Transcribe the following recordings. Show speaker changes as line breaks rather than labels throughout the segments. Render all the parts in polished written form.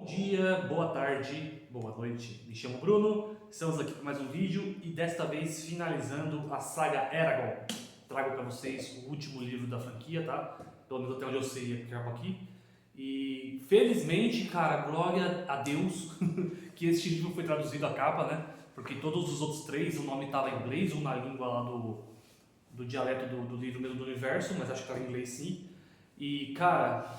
Bom dia, boa tarde, boa noite. Me chamo Bruno, estamos aqui para mais um vídeo e desta vez finalizando a saga Eragon. Trago para vocês o último livro da franquia, tá? Pelo menos até onde eu sei, acabo aqui. E felizmente, cara, glória a Deus que este livro foi traduzido à capa, né? Porque todos os outros três o nome estava em inglês ou na língua lá do dialeto do livro mesmo do universo, mas acho que estava em inglês sim. E cara,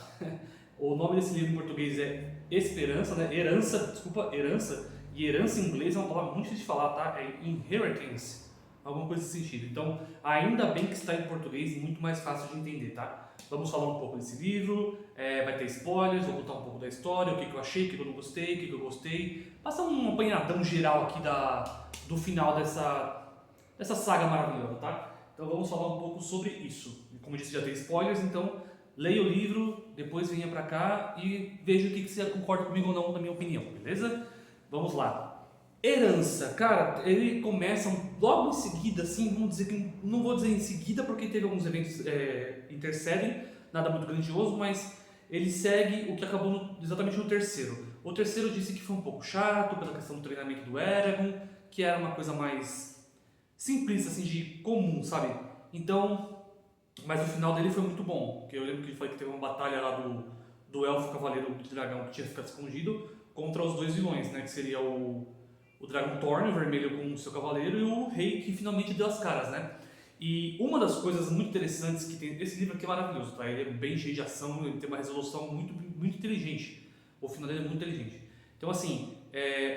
o nome desse livro em português é Esperança, né? Herança, desculpa, herança. E herança em inglês é uma palavra muito difícil de falar, tá? É inheritance, alguma coisa nesse sentido. Então, ainda bem que está em português e muito mais fácil de entender, tá? Vamos falar um pouco desse livro, vai ter spoilers, vou contar um pouco da história, o que, que eu achei, o que, que eu não gostei, o que, que eu gostei. Passar um apanhadão geral aqui do final dessa saga maravilhosa, tá? Então vamos falar um pouco sobre isso. Como eu disse, já tem spoilers, então leia o livro, depois venha pra cá e veja o que você concorda comigo ou não, na minha opinião, beleza? Vamos lá. Herança, cara, ele começa logo em seguida, assim, vamos dizer que, não vou dizer em seguida porque teve alguns eventos intercedem, nada muito grandioso, mas ele segue o que acabou exatamente no terceiro. O terceiro disse que foi um pouco chato pela questão do treinamento do Eragon, que era uma coisa mais simplista, assim, de comum, sabe? Então, mas o final dele foi muito bom, porque eu lembro que ele falou que teve uma batalha lá do Elfo Cavaleiro de Dragão que tinha ficado escondido contra os dois vilões, né? Que seria o Dragon Thorn, o vermelho com o seu cavaleiro, e o rei que finalmente deu as caras, né? E uma das coisas muito interessantes que tem... Esse livro aqui é maravilhoso, tá? Ele é bem cheio de ação, ele tem uma resolução muito inteligente. O final dele é muito inteligente. Então, assim,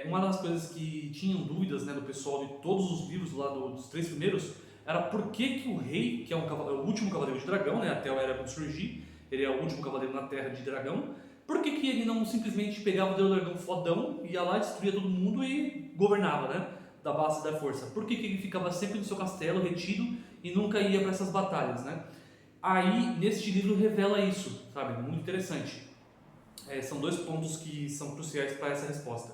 uma das coisas que tinham dúvidas, né, do pessoal de todos os livros lá dos três primeiros era por que o rei, que é o último cavaleiro de dragão, né, até o Eragon surgir, ele é o último cavaleiro na Terra de dragão, por que ele não simplesmente pegava o dragão fodão, ia lá, destruía todo mundo e governava, né, da base da força? Por que ele ficava sempre no seu castelo, retido, e nunca ia para essas batalhas, né? Aí, neste livro revela isso, sabe, muito interessante. São dois pontos que são cruciais para essa resposta.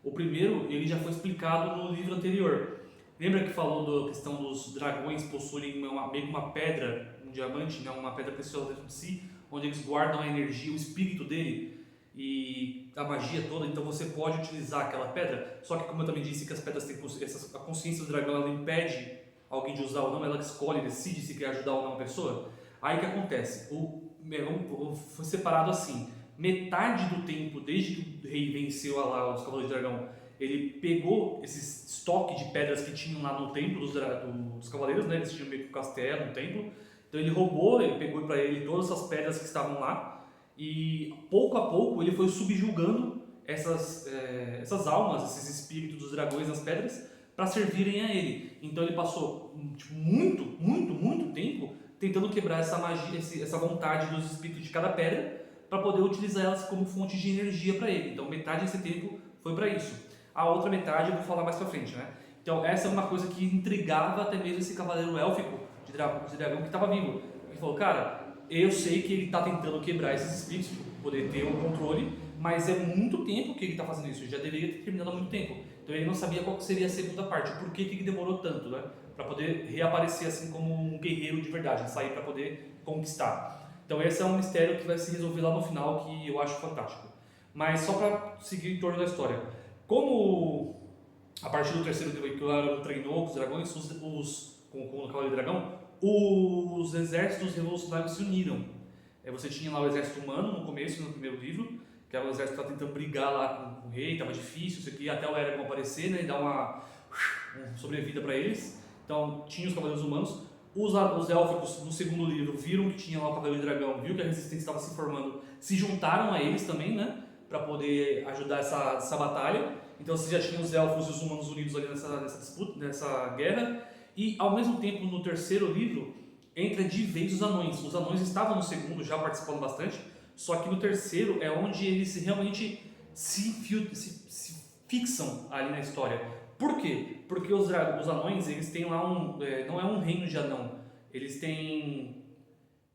O primeiro, ele já foi explicado no livro anterior. Lembra que falou da questão dos dragões possuírem meio que uma pedra, um diamante, né, uma pedra preciosa dentro de si, onde eles guardam a energia, o espírito dele e a magia toda, então você pode utilizar aquela pedra, só que como eu também disse que as pedras têm a consciência do dragão, ela impede alguém de usar ou não, ela escolhe, decide se quer ajudar ou não a pessoa. Aí o que acontece? Foi separado assim, metade do tempo, desde que o rei venceu lá os Cavaleiros de Dragão, ele pegou esse estoque de pedras que tinham lá no templo dos Cavaleiros, né? Eles tinham meio que um castelo, um templo. Então ele roubou, ele pegou para ele todas essas pedras que estavam lá e pouco a pouco ele foi subjugando essas almas, esses espíritos dos dragões nas pedras para servirem a ele. Então ele passou tipo, muito tempo tentando quebrar essa magia, essa vontade dos espíritos de cada pedra para poder utilizar elas como fonte de energia para ele. Então metade desse tempo foi para isso. A outra metade eu vou falar mais pra frente, né? Então essa é uma coisa que intrigava até mesmo esse cavaleiro élfico de dragão que estava vivo. Ele falou, cara, eu sei que ele está tentando quebrar esses espíritos para poder ter o controle, mas é muito tempo que ele está fazendo isso, ele já deveria ter terminado há muito tempo. Então ele não sabia qual seria a segunda parte, por que ele demorou tanto, né? Para poder reaparecer assim como um guerreiro de verdade, sair para poder conquistar. Então esse é um mistério que vai se resolver lá no final, que eu acho fantástico. Mas só para seguir em torno da história. Como a partir do terceiro livro que o Aragorn treinou com os dragões, com o Cavaleiro Dragão, os exércitos revolucionários se uniram. Você tinha lá o exército humano no começo, no primeiro livro, que era o exército que estava tentando brigar lá com o rei, estava difícil, você queria até o Aragorn aparecer, né, e dar uma sobrevida para eles. Então tinha os Cavaleiros Humanos. Os élficos no segundo livro viram que tinha lá o Cavaleiro Dragão, viu que a resistência estava se formando, se juntaram a eles também, né? Para poder ajudar essa batalha. Então você já tinha os elfos e os humanos unidos ali nessa disputa, nessa guerra. E ao mesmo tempo, no terceiro livro, entra de vez os anões. Os anões estavam no segundo, já participando bastante, só que no terceiro é onde eles realmente se fixam ali na história. Por quê? Porque os anões, eles têm lá não é um reino de anão, eles têm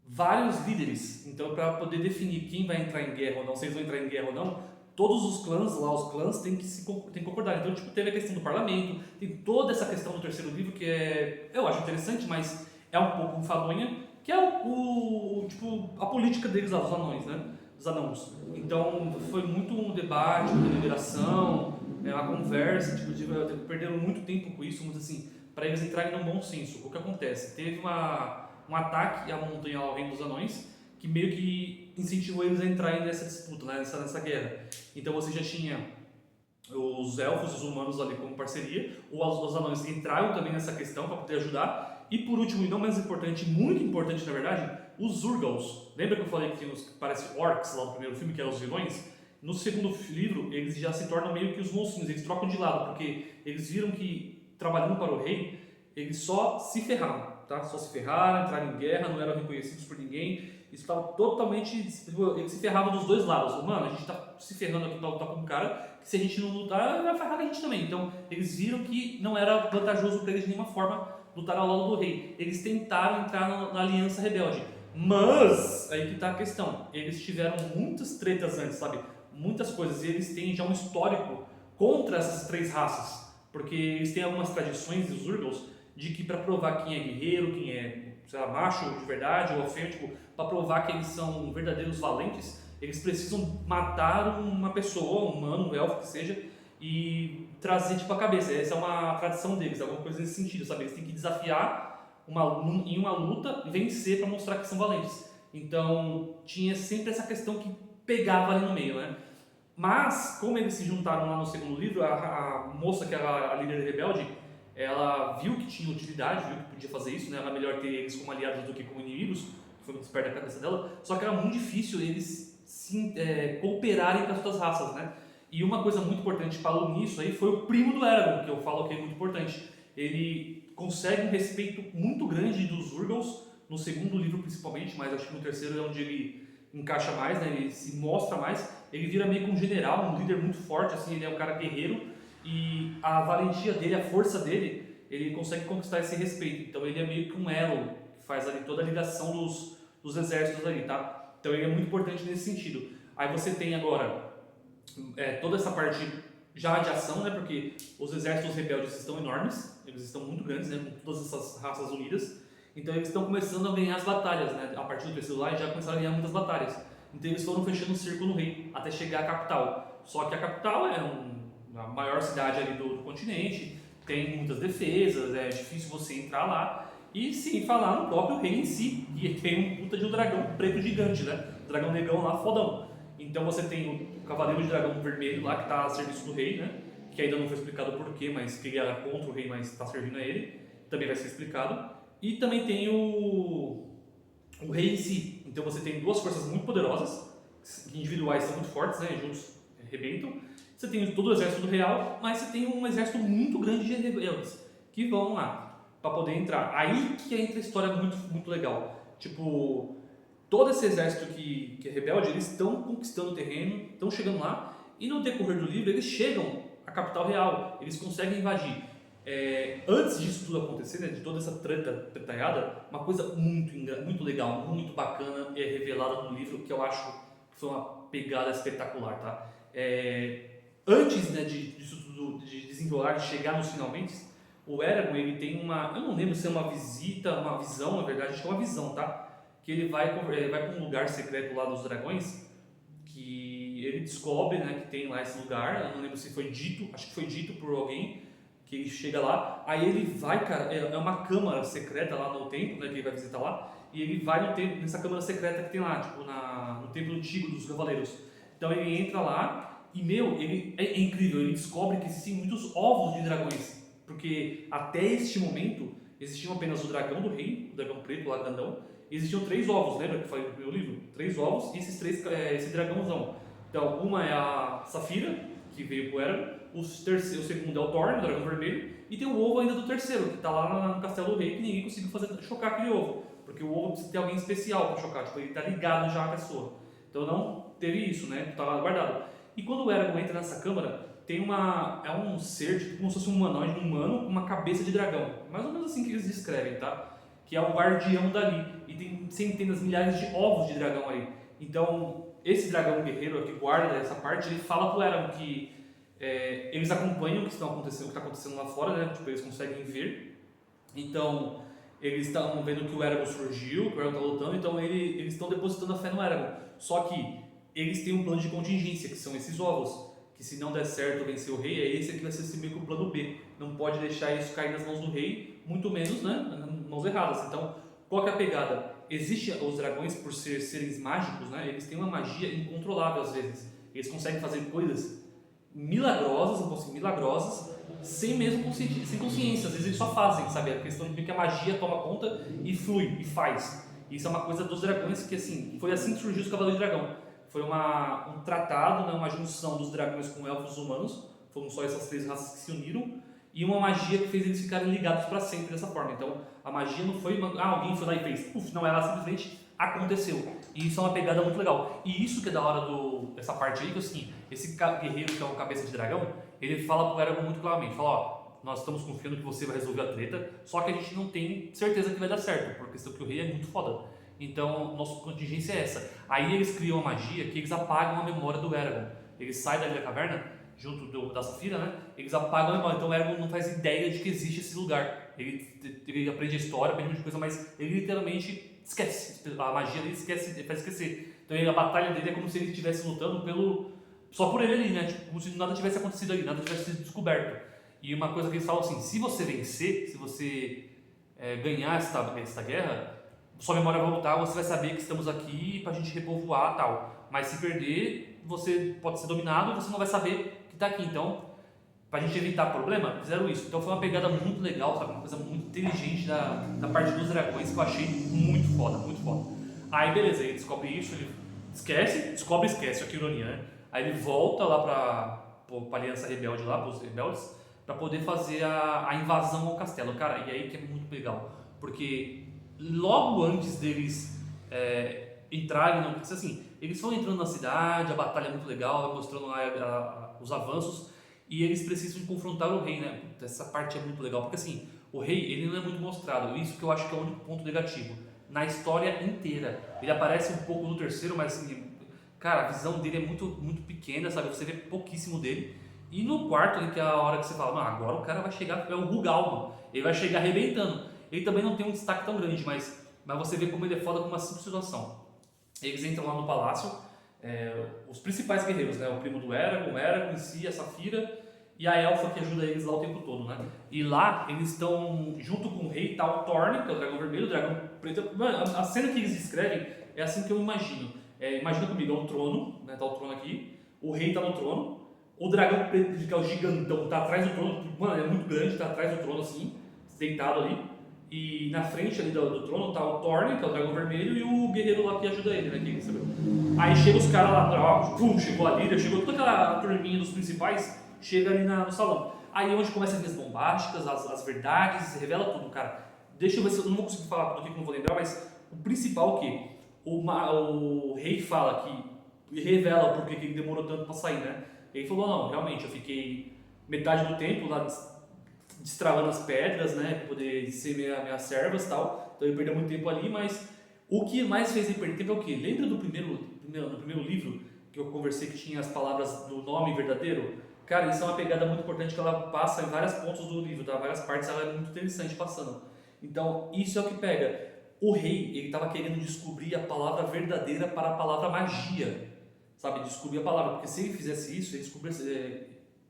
vários líderes. Então, para poder definir quem vai entrar em guerra ou não, se eles vão entrar em guerra ou não, todos os clãs têm que concordar. Então, tipo, teve a questão do parlamento, tem toda essa questão do terceiro livro que eu acho interessante, mas é um pouco enfadonha, que é tipo, a política deles lá, dos anões, né? dos anãos. Então foi muito um debate, uma deliberação, uma conversa, perderam muito tempo com isso, mas assim, para eles entrarem no bom senso. O que acontece? Teve um ataque à montanha ao Reino dos Anões, que meio que incentivou eles a entrarem nessa disputa, né, nessa guerra. Então você já tinha os elfos e os humanos ali como parceria, os anões entraram também nessa questão para poder ajudar, e por último, e não menos importante, muito importante na verdade, os Zurgals. Lembra que eu falei que tem os que parecem orcs lá no primeiro filme, que eram os vilões? No segundo livro, eles já se tornam meio que os mocinhos, eles trocam de lado, porque eles viram que, trabalhando para o rei, eles só se ferraram, tá? Só se ferraram, entraram em guerra, não eram reconhecidos por ninguém, isso estava totalmente... Eles se ferravam dos dois lados. Mano, a gente está se ferrando aqui para lutar com um cara, que se a gente não lutar, vai ferrar a gente também. Então, eles viram que não era vantajoso para eles de nenhuma forma lutar ao lado do rei. Eles tentaram entrar na aliança rebelde. Mas, aí que está a questão, eles tiveram muitas tretas antes, sabe? Muitas coisas, e eles têm já um histórico contra essas três raças, porque eles têm algumas tradições dos Urgals de que para provar quem é guerreiro, quem é, sei lá, macho de verdade ou autêntico, para provar que eles são verdadeiros valentes, eles precisam matar uma pessoa, um humano, um elfo que seja, e trazer tipo a cabeça. Essa é uma tradição deles, alguma coisa nesse sentido, sabe? Eles têm que desafiar em uma luta e vencer para mostrar que são valentes. Então tinha sempre essa questão que pegava ali no meio, né? Mas, como eles se juntaram lá no segundo livro, a moça que era a líder rebelde, ela viu que tinha utilidade, viu que podia fazer isso, né? Era melhor ter eles como aliados do que como inimigos, que foi muito esperto da cabeça dela, só que era muito difícil eles cooperarem com as outras raças, né? E uma coisa muito importante falou nisso aí foi o primo do Eragon, que eu falo que é muito importante. Ele consegue um respeito muito grande dos Urgals, no segundo livro principalmente, mas acho que no terceiro é onde ele encaixa mais, né? Ele se mostra mais, ele vira meio que um general, um líder muito forte, assim, ele é um cara guerreiro, e a valentia dele, a força dele, ele consegue conquistar esse respeito. Então ele é meio que um elo, que faz ali toda a ligação dos exércitos ali, tá? Então ele é muito importante nesse sentido. Aí você tem agora toda essa parte já de ação, né? Porque os exércitos rebeldes estão enormes, eles estão muito grandes, né? Com todas essas raças unidas. Então eles estão começando a ganhar as batalhas, né? A partir do terceiro lá, já começaram a ganhar muitas batalhas. Então eles foram fechando um círculo no rei, até chegar à capital. Só que a capital é a maior cidade ali do continente, tem muitas defesas, é difícil você entrar lá. E sem falar no próprio rei em si, que tem um puta de um dragão preto gigante, né? Dragão negão lá, fodão. Então você tem o cavaleiro de dragão vermelho lá, que está a serviço do rei, né? Que ainda não foi explicado o porquê, mas que ele era contra o rei, mas está servindo a ele. Também vai ser explicado. E também tem o rei em si. Então você tem duas forças muito poderosas, que individuais são muito fortes, né? Juntos arrebentam. Você tem todo o exército do real, mas você tem um exército muito grande de rebeldes que vão lá para poder entrar. Aí que entra a história muito, muito legal. Tipo, todo esse exército que é rebelde, eles estão conquistando o terreno, estão chegando lá, e no decorrer do livro eles chegam à capital real, eles conseguem invadir. Antes disso tudo acontecer, né, de toda essa tretalhada, uma coisa muito legal, muito bacana é revelada no livro, que eu acho que foi uma pegada espetacular, tá? Antes, né, disso tudo, de desenrolar, de chegar nos finalmente, o Eragon, ele tem eu não lembro se é uma visita, uma visão, na verdade, acho que é uma visão, tá? Que ele vai para um lugar secreto lá dos dragões, que ele descobre, né, que tem lá esse lugar, eu não lembro se foi dito, acho que foi dito por alguém, que ele chega lá, aí ele vai, cara, é uma câmara secreta lá no templo, né, que ele vai visitar lá, e ele vai nessa câmara secreta que tem lá, tipo, no templo antigo dos cavaleiros. Então ele entra lá e, ele é incrível, ele descobre que existem muitos ovos de dragões, porque até este momento existiam apenas o dragão do rei, o dragão preto lá, grandão, e existiam 3 ovos, lembra que eu falei no meu livro? 3 ovos e esse dragãozão. Então, uma é a Safira, que veio pro Eragon, o segundo é o Thorn, o dragão vermelho, e tem o ovo ainda do terceiro, que está lá no castelo do rei, que ninguém conseguiu chocar aquele ovo, porque o ovo precisa ter alguém especial para chocar, tipo, ele está ligado já à pessoa. Então não teve isso, né? Estava guardado. E quando o Eragon entra nessa câmara, tem um ser, tipo, como se fosse um humanoide, um humano com uma cabeça de dragão. Mais ou menos assim que eles descrevem, tá? Que é o guardião dali. E tem centenas, milhares de ovos de dragão ali. Então, esse dragão guerreiro que guarda essa parte, ele fala pro Eragon que eles acompanham o que está acontecendo lá fora, né? Tipo, eles conseguem ver. Então, eles estão vendo que o Eragon surgiu, que o Eragon está lutando, então eles estão depositando a fé no Eragon. Só que eles têm um plano de contingência, que são esses ovos, que se não der certo vencer o rei, é esse aqui vai ser meio que o plano B. Não pode deixar isso cair nas mãos do rei, muito menos, né, nas mãos erradas. Então, qual que é a pegada? Existe os dragões, por ser seres mágicos, né, eles têm uma magia incontrolável às vezes. Eles conseguem fazer coisas milagrosas, vamos assim, milagrosas, sem mesmo sem consciência. Às vezes eles só fazem, sabe? A questão de que a magia toma conta e flui, e faz. Isso é uma coisa dos dragões que, assim, foi assim que surgiu os Cavaleiros de Dragão. Foi um tratado, né, uma junção dos dragões com elfos humanos, foram só essas 3 raças que se uniram, e uma magia que fez eles ficarem ligados para sempre dessa forma. Então, a magia não foi alguém foi lá e fez, não, ela simplesmente aconteceu. E isso é uma pegada muito legal. E isso que é da hora dessa parte aí, que assim, esse guerreiro que é o cabeça de dragão, ele fala pro Eragon muito claramente, fala, ó, nós estamos confiando que você vai resolver a treta, só que a gente não tem certeza que vai dar certo, por questão que o rei é muito foda. Então, nossa contingência é essa. Aí eles criam uma magia que eles apagam a memória do Eragon. Eles saem dali da caverna, junto da Safira, né? Eles apagam a memória. Então o Eragon não faz ideia de que existe esse lugar. Ele aprende a história, aprende muita coisa, mas ele literalmente esquece. A magia dele faz esquecer. Então a batalha dele é como se ele estivesse lutando só por ele ali, né? Tipo, como se nada tivesse acontecido ali, nada tivesse sido descoberto. E uma coisa que eles falam assim, se você vencer, se você ganhar esta guerra, sua memória vai voltar, você vai saber que estamos aqui pra gente repovoar e tal. Mas se perder, você pode ser dominado e você não vai saber que tá aqui. Então, pra gente evitar problema, fizeram isso. Então foi uma pegada muito legal, sabe? Uma coisa muito inteligente da parte dos dragões que eu achei muito foda, muito foda. Aí beleza, ele descobre isso, ele esquece, olha que ironia, né? Aí ele volta lá pra Aliança Rebelde lá, pros rebeldes, pra poder fazer a invasão ao castelo. Cara, e aí que é muito legal, porque logo antes deles entrarem, assim, eles vão entrando na cidade, a batalha é muito legal, vai mostrando lá os avanços, e eles precisam confrontar o rei, né? Essa parte é muito legal, porque assim, o rei, ele não é muito mostrado, isso que eu acho que é o único ponto negativo, na história inteira. Ele aparece um pouco no terceiro, mas assim, cara, a visão dele é muito, muito pequena, sabe? Você vê pouquíssimo dele. E no quarto, que é a hora que você fala, agora o cara vai chegar, é o Rugal, mano. Ele vai chegar arrebentando. Ele também não tem um destaque tão grande, mas você vê como ele é foda com uma simples situação. Eles entram lá no palácio, os principais guerreiros, né? O primo do Eragon, o Eragon em si, a Safira e a Elfa que ajuda eles lá o tempo todo, né? E lá eles estão junto com o rei, tá o Thorne, que é o dragão vermelho, o dragão preto. Mano, a cena que eles descrevem é assim que eu imagino. Imagina comigo, é um trono, né? Tá o trono aqui, o rei tá no trono, o dragão preto, que é o gigantão, tá atrás do trono, mano, é muito grande, tá atrás do trono assim, deitado ali. E na frente ali do trono tá o Thorne, que é o dragão vermelho, e o guerreiro lá que ajuda ele, né? Que, sabe? Aí chega os caras lá, chegou a Lídia, chegou toda aquela turminha dos principais, chega ali no salão. Aí é onde começa as linhas bombásticas, as verdades, revela tudo, cara. Deixa eu ver se eu não vou conseguir falar tudo aqui que eu não vou lembrar, mas o principal que o rei fala que revela por que ele demorou tanto pra sair, né? Ele falou, não, realmente, eu fiquei metade do tempo lá destravando as pedras, né, para poder ser minhas servas e tal, então ele perdeu muito tempo ali, mas o que mais fez ele perder tempo é o quê? Lembra do primeiro livro que eu conversei que tinha as palavras do nome verdadeiro? Cara, isso é uma pegada muito importante que ela passa em vários pontos do livro, tá? Várias partes, ela é muito interessante passando. Então, isso é o que pega. O rei, ele estava querendo descobrir a palavra verdadeira para a palavra magia, sabe? Descobrir a palavra, porque se ele fizesse isso, ele descobrisse,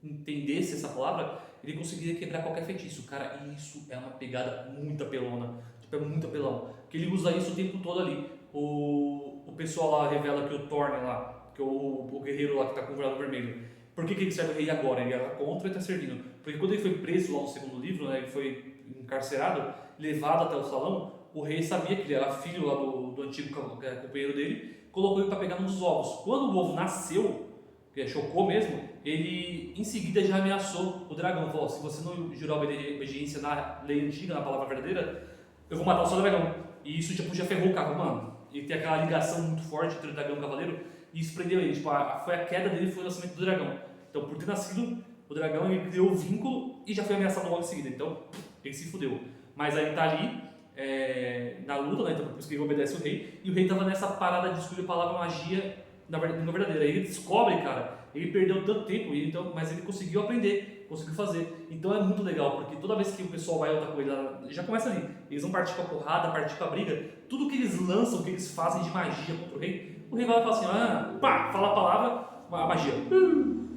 entendesse essa palavra, ele conseguiria quebrar qualquer feitiço. Cara, e isso é uma pegada muito apelona, tipo, é muito apelão, porque ele usa isso o tempo todo ali. O pessoal lá revela que o Thorne lá, que é o guerreiro lá que tá com o brado vermelho, por que ele serve o rei agora? Ele era contra e tá servindo. Porque quando ele foi preso lá no segundo livro, né, ele foi encarcerado, levado até o salão, o rei sabia que ele era filho lá do antigo companheiro dele, colocou ele para pegar um dos ovos. Quando o ovo nasceu, que chocou mesmo, ele em seguida já ameaçou o dragão, falou, se você não jurar obediência na lei antiga, na palavra verdadeira, eu vou matar o seu dragão. E isso tipo, já ferrou o cara, mano. Ele tem aquela ligação muito forte entre o dragão e o cavaleiro, e isso prendeu ele, tipo, foi a queda dele, foi o nascimento do dragão. Então, por ter nascido o dragão, ele criou o vínculo e já foi ameaçado logo em seguida, então ele se fudeu. Mas aí ele tá ali, na luta, né, então por isso que ele obedece o rei, e o rei estava nessa parada de descobrir a palavra magia na verdadeira. Aí ele descobre, cara, ele perdeu tanto tempo, mas ele conseguiu aprender, conseguiu fazer. Então é muito legal, porque toda vez que o pessoal vai lutar com ele, já começa ali, eles vão partir com a porrada, partir com a briga, tudo que eles lançam, que eles fazem de magia contra o rei, o rei vai lá e fala assim, pá, fala a palavra, a magia,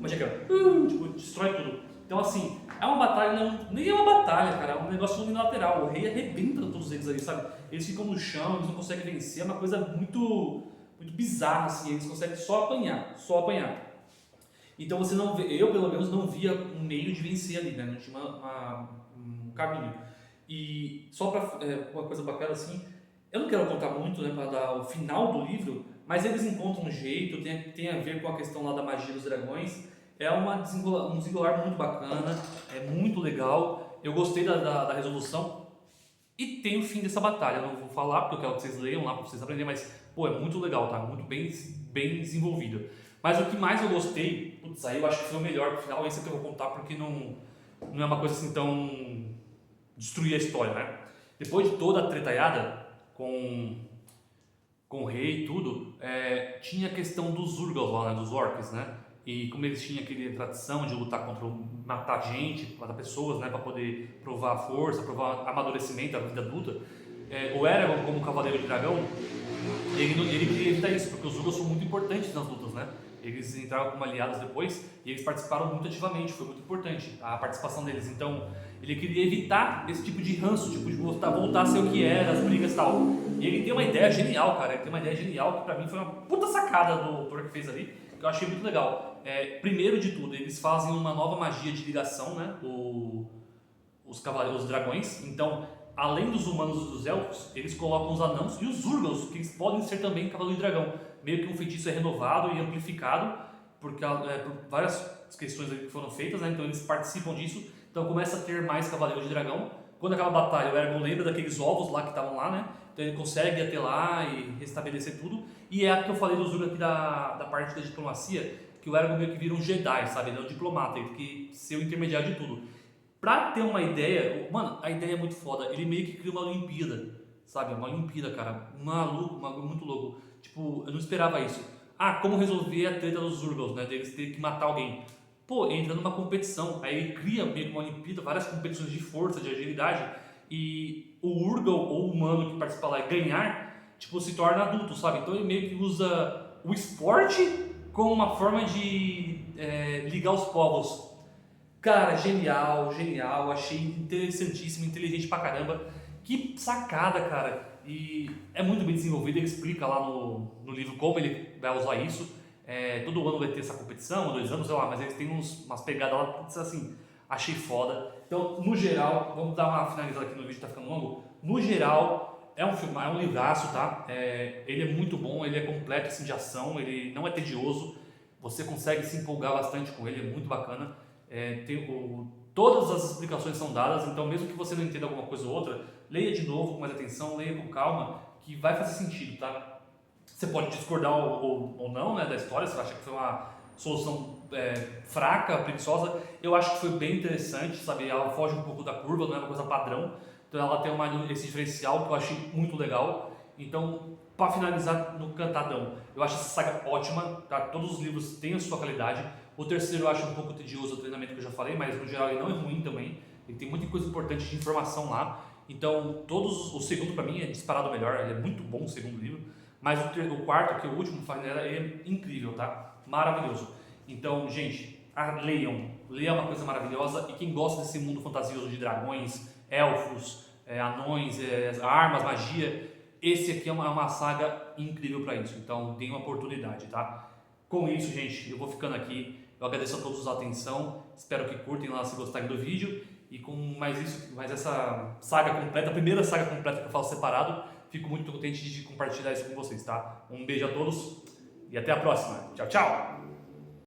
magia aqui, tipo, destrói tudo. Então assim, é uma batalha, nem é uma batalha, cara, é um negócio unilateral, o rei arrebenta todos eles ali, sabe? Eles ficam no chão, eles não conseguem vencer, é uma coisa muito bizarra, assim, eles conseguem só apanhar, só apanhar. Então você não vê, eu pelo menos não via um meio de vencer ali, né? Não tinha um caminho. E só para uma coisa bacana assim, eu não quero contar muito, né, para dar o final do livro, mas eles encontram um jeito, tem a ver com a questão lá da magia dos dragões. É um desenrolar muito bacana, é muito legal. Eu gostei da resolução e tem o fim dessa batalha. Eu não vou falar porque eu quero que vocês leiam lá para vocês aprenderem, mas pô, é muito legal, tá? Muito bem desenvolvido. Mas o que mais eu gostei, putz, aí eu acho que foi o melhor pro final, esse é que eu vou contar porque não é uma coisa assim tão destruir a história, né? Depois de toda a tretaiada com o rei e tudo, tinha a questão dos Urgals lá, né, dos orcs, né? E como eles tinham aquela tradição de lutar matar gente, matar pessoas, né, para poder provar a força, provar amadurecimento, a vida adulta, o Eragon, como cavaleiro de dragão, ele queria evitar isso, porque os Urgals são muito importantes nas lutas, né? Eles entraram como aliados depois e eles participaram muito ativamente, foi muito importante a participação deles. Então, ele queria evitar esse tipo de ranço, tipo de voltar a ser o que era, as brigas e tal. E ele tem uma ideia genial, cara. Ele tem uma ideia genial que pra mim foi uma puta sacada do autor que fez ali, que eu achei muito legal. Primeiro de tudo, eles fazem uma nova magia de ligação, né? Os cavaleiros, os dragões. Então, além dos humanos e dos elfos, eles colocam os anãos e os Urgals, que eles podem ser também cavaleiro de dragão. Meio que um feitiço é renovado e amplificado por várias questões que foram feitas, né? Então eles participam disso. Então começa a ter mais cavaleiros de dragão. Quando acaba a batalha, o Eragon lembra daqueles ovos lá que estavam lá, né? Então ele consegue ir até lá e restabelecer tudo. E é a que eu falei dos Urgals aqui da parte da diplomacia, que o Eragon meio que vira um Jedi, sabe? Ele é um diplomata, ele tem que ser o intermediário de tudo. Pra ter uma ideia, mano, a ideia é muito foda. Ele meio que cria uma Olimpíada, sabe? Uma Olimpíada, cara. Maluco, muito louco. Tipo, eu não esperava isso. Como resolver a treta dos Urgals, né? Deles terem que matar alguém. Pô, entra numa competição. Aí ele cria meio que uma Olimpíada, várias competições de força, de agilidade. E o Urgal ou o humano que participa lá e ganhar, tipo, se torna adulto, sabe? Então ele meio que usa o esporte como uma forma de ligar os povos. Cara, genial, achei interessantíssimo, inteligente pra caramba. Que sacada, cara. E é muito bem desenvolvido, ele explica lá no livro como ele vai usar isso. Todo ano vai ter essa competição, 2 anos, sei lá, mas eles têm umas pegadas lá, assim, achei foda. Então, no geral, vamos dar uma finalizada aqui no vídeo, tá ficando longo. No geral, é um filme, é um livraço, tá? Ele é muito bom, ele é completo assim, de ação, ele não é tedioso, você consegue se empolgar bastante com ele, é muito bacana. Todas as explicações são dadas, então mesmo que você não entenda alguma coisa ou outra, leia de novo com mais atenção, leia com calma, que vai fazer sentido, tá? Você pode discordar ou não, né, da história, você acha que foi uma solução fraca, preguiçosa. Eu acho que foi bem interessante, sabe? Ela foge um pouco da curva, não é uma coisa padrão, então ela tem esse diferencial que eu achei muito legal. Então, para finalizar no Cantadão, eu acho essa saga ótima, tá? Todos os livros têm a sua qualidade. O terceiro eu acho um pouco tedioso, o treinamento que eu já falei, mas no geral ele não é ruim também. Ele tem muita coisa importante de informação lá. Então, o segundo para mim é disparado melhor, ele é muito bom o segundo livro. Mas o quarto, que é o último, ele é incrível, tá? Maravilhoso. Então, gente, leiam. Leiam é uma coisa maravilhosa. E quem gosta desse mundo fantasioso de dragões, elfos, anões, armas, magia, esse aqui é uma saga incrível para isso. Então, deem uma oportunidade, tá? Com isso, gente, eu vou ficando aqui. Eu agradeço a todos a atenção. Espero que curtem lá se gostarem do vídeo. E com mais essa saga completa, a primeira saga completa que eu faço separado, fico muito contente de compartilhar isso com vocês, tá? Um beijo a todos e até a próxima. Tchau, tchau!